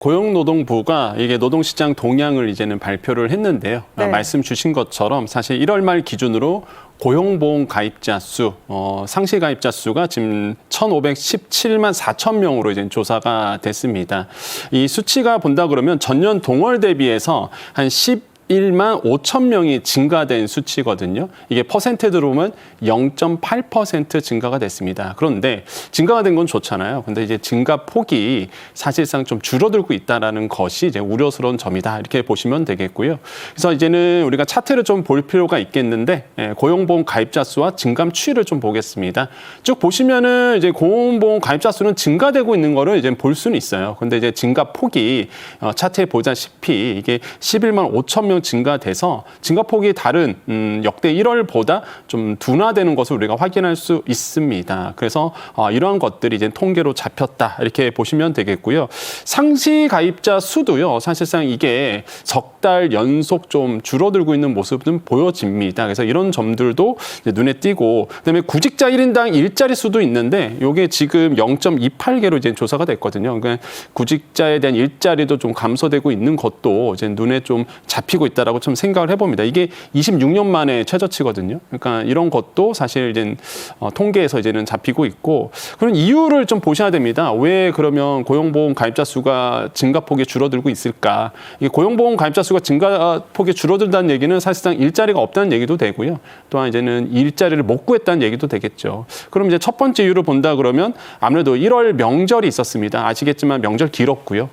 고용노동부가 이게 노동시장 동향을 이제는 발표를 했는데요. 네. 말씀 주신 것처럼 사실 1월 말 기준으로 고용보험 가입자 수, 상시 가입자 수가 지금 1,517만 4천 명으로 이제 조사가 됐습니다. 이 수치가 본다 그러면 전년 동월 대비해서 한 11만 5천 명이 증가된 수치거든요. 이게 퍼센트로 보면 0.8% 증가가 됐습니다. 그런데 증가가 된 건 좋잖아요. 근데 이제 증가 폭이 사실상 좀 줄어들고 있다는 것이 이제 우려스러운 점이다. 이렇게 보시면 되겠고요. 그래서 이제는 우리가 차트를 좀 볼 필요가 있겠는데 고용보험 가입자 수와 증감 추이를 좀 보겠습니다. 쭉 보시면은 이제 고용보험 가입자 수는 증가되고 있는 거를 이제 볼 수는 있어요. 근데 이제 증가 폭이 차트에 보다시피 이게 11만 5천 명 증가돼서 증가폭이 다른 역대 1월보다 좀 둔화되는 것을 우리가 확인할 수 있습니다. 그래서 이러한 것들이 이제 통계로 잡혔다 이렇게 보시면 되겠고요. 상시 가입자 수도요. 사실상 이게 석 달 연속 좀 줄어들고 있는 모습은 보여집니다. 그래서 이런 점들도 이제 눈에 띄고 그다음에 구직자 1인당 일자리 수도 있는데 이게 지금 0.28개로 이제 조사가 됐거든요. 그러니까 구직자에 대한 일자리도 좀 감소되고 있는 것도 이제 눈에 좀 잡히고 있다라고 좀 생각을 해봅니다. 이게 26년 만에 최저치거든요. 그러니까 이런 것도 사실 이제 통계에서 이제는 잡히고 있고 그런 이유를 좀 보셔야 됩니다. 왜 그러면 고용보험 가입자 수가 증가폭이 줄어들고 있을까? 이게 고용보험 가입자 수가 증가폭이 줄어들다는 얘기는 사실상 일자리가 없다는 얘기도 되고요. 또한 이제는 일자리를 못 구했다는 얘기도 되겠죠. 그럼 이제 첫 번째 이유를 본다 그러면 아무래도 1월 명절이 있었습니다. 아시겠지만 명절 길었고요.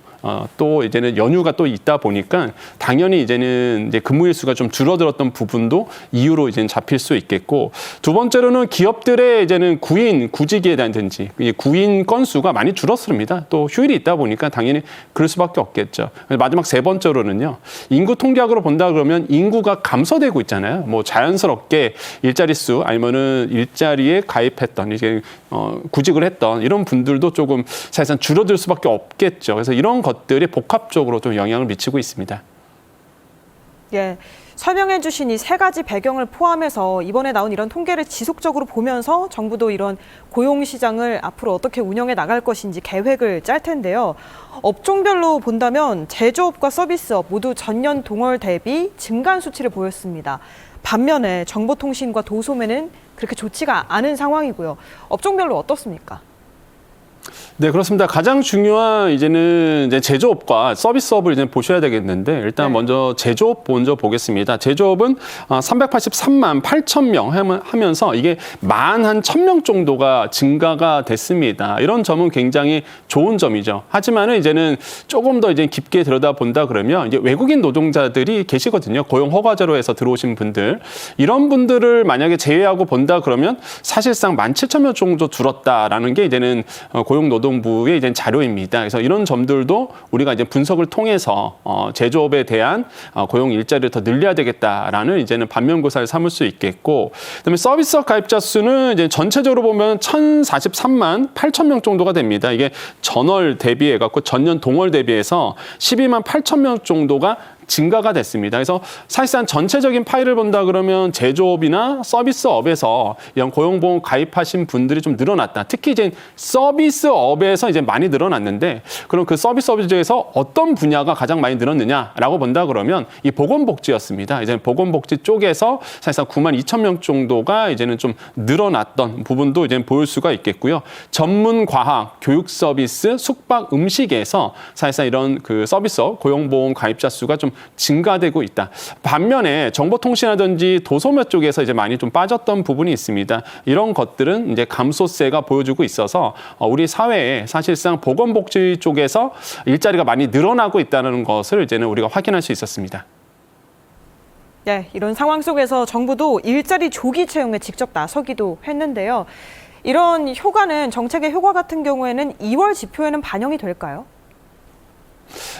또 이제는 연휴가 또 있다 보니까 당연히 이제는 이제 근무 일수가 좀 줄어들었던 부분도 이유로 이제는 잡힐 수 있겠고 두 번째로는 기업들의 이제는 구직에 대한든지 구인 건수가 많이 줄었습니다. 또 휴일이 있다 보니까 당연히 그럴 수밖에 없겠죠. 마지막 세 번째로는요. 인구 통계학으로 본다 그러면 인구가 감소되고 있잖아요. 뭐 자연스럽게 일자리 수 아니면은 일자리에 가입했던 이제 구직을 했던 이런 분들도 조금 사실상 줄어들 수밖에 없겠죠. 그래서 이런 것들이 복합적으로 좀 영향을 미치고 있습니다. 예, 설명해 주신 이 세 가지 배경을 포함해서 이번에 나온 이런 통계를 지속적으로 보면서 정부도 이런 고용시장을 앞으로 어떻게 운영해 나갈 것인지 계획을 짤 텐데요. 업종별로 본다면 제조업과 서비스업 모두 전년 동월 대비 증가한 수치를 보였습니다. 반면에 정보통신과 도소매는 그렇게 좋지가 않은 상황이고요. 업종별로 어떻습니까? 네, 그렇습니다. 가장 중요한 이제는 이제 제조업과 서비스업을 이제 보셔야 되겠는데 일단 먼저 제조업 먼저 보겠습니다. 제조업은 383만 8천 명 하면서 이게 만 한 1,000명 정도가 증가가 됐습니다. 이런 점은 굉장히 좋은 점이죠. 하지만은 이제는 조금 더 이제 깊게 들여다본다 그러면 이제 외국인 노동자들이 계시거든요. 고용 허가제로 해서 들어오신 분들. 이런 분들을 만약에 제외하고 본다 그러면 사실상 17,000명 정도 줄었다라는 게 이제는 고용노동부의 이제 자료입니다. 그래서 이런 점들도 우리가 이제 분석을 통해서 제조업에 대한 고용 일자리를 더 늘려야 되겠다라는 이제는 반면교사를 삼을 수 있겠고, 그다음에 서비스업 가입자 수는 이제 전체적으로 보면 1,043만 8천 명 정도가 됩니다. 이게 전월 대비해 갖고 전년 동월 대비해서 12만 8천 명 정도가 증가가 됐습니다. 그래서 사실상 전체적인 파일을 본다 그러면 제조업이나 서비스업에서 이런 고용보험 가입하신 분들이 좀 늘어났다. 특히 이제 서비스업에서 이제 많이 늘어났는데 그럼 그 서비스업 중에서 어떤 분야가 가장 많이 늘었느냐라고 본다 그러면 이 보건복지였습니다. 이제 보건복지 쪽에서 사실상 9만 2천 명 정도가 이제는 좀 늘어났던 부분도 이제 보일 수가 있겠고요. 전문과학, 교육서비스, 숙박, 음식에서 사실상 이런 그 서비스업 고용보험 가입자 수가 좀 증가되고 있다. 반면에 정보통신이라든지 도소매 쪽에서 이제 많이 좀 빠졌던 부분이 있습니다. 이런 것들은 이제 감소세가 보여주고 있어서 우리 사회에 사실상 보건복지 쪽에서 일자리가 많이 늘어나고 있다는 것을 이제는 우리가 확인할 수 있었습니다. 네, 이런 상황 속에서 정부도 일자리 조기 채용에 직접 나서기도 했는데요. 이런 효과는 정책의 효과 같은 경우에는 2월 지표에는 반영이 될까요?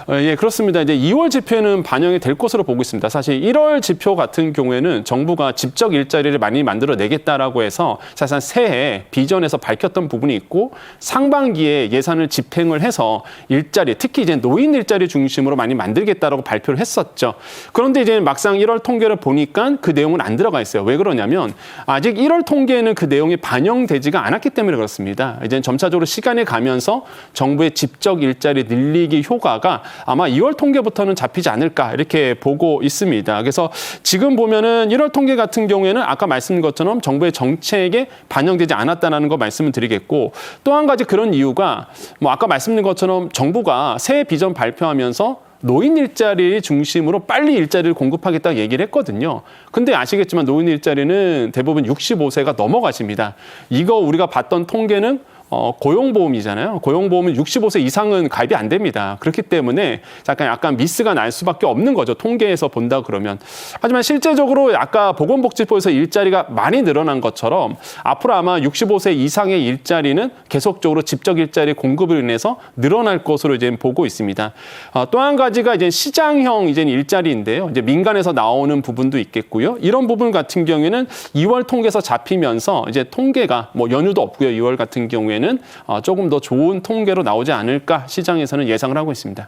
예, 그렇습니다. 이제 2월 지표에는 반영이 될 것으로 보고 있습니다. 사실 1월 지표 같은 경우에는 정부가 직접 일자리를 많이 만들어내겠다라고 해서 사실상 새해 비전에서 밝혔던 부분이 있고 상반기에 예산을 집행을 해서 일자리, 특히 이제 노인 일자리 중심으로 많이 만들겠다라고 발표를 했었죠. 그런데 이제 막상 1월 통계를 보니까 그 내용은 안 들어가 있어요. 왜 그러냐면 아직 1월 통계에는 그 내용이 반영되지가 않았기 때문에 그렇습니다. 이제 점차적으로 시간이 가면서 정부의 직접 일자리 늘리기 효과가 아마 2월 통계부터는 잡히지 않을까 이렇게 보고 있습니다. 그래서 지금 보면은 1월 통계 같은 경우에는 아까 말씀드린 것처럼 정부의 정책에 반영되지 않았다는 거 말씀을 드리겠고 또 한 가지 그런 이유가 뭐 아까 말씀드린 것처럼 정부가 새해 비전 발표하면서 노인 일자리 중심으로 빨리 일자리를 공급하겠다고 얘기를 했거든요. 근데 아시겠지만 노인 일자리는 대부분 65세가 넘어가십니다. 이거 우리가 봤던 통계는 고용보험이잖아요. 고용보험은 65세 이상은 가입이 안 됩니다. 그렇기 때문에 약간 미스가 날 수밖에 없는 거죠. 통계에서 본다 그러면. 하지만 실제적으로 아까 보건복지부에서 일자리가 많이 늘어난 것처럼 앞으로 아마 65세 이상의 일자리는 계속적으로 직접 일자리 공급으로 인해서 늘어날 것으로 이제 보고 있습니다. 또 한 가지가 이제 시장형 이제 일자리인데요. 이제 민간에서 나오는 부분도 있겠고요. 이런 부분 같은 경우에는 2월 통계에서 잡히면서 이제 통계가 뭐 연휴도 없고요. 2월 같은 경우에는 조금 더 좋은 통계로 나오지 않을까 시장에서는 예상을 하고 있습니다.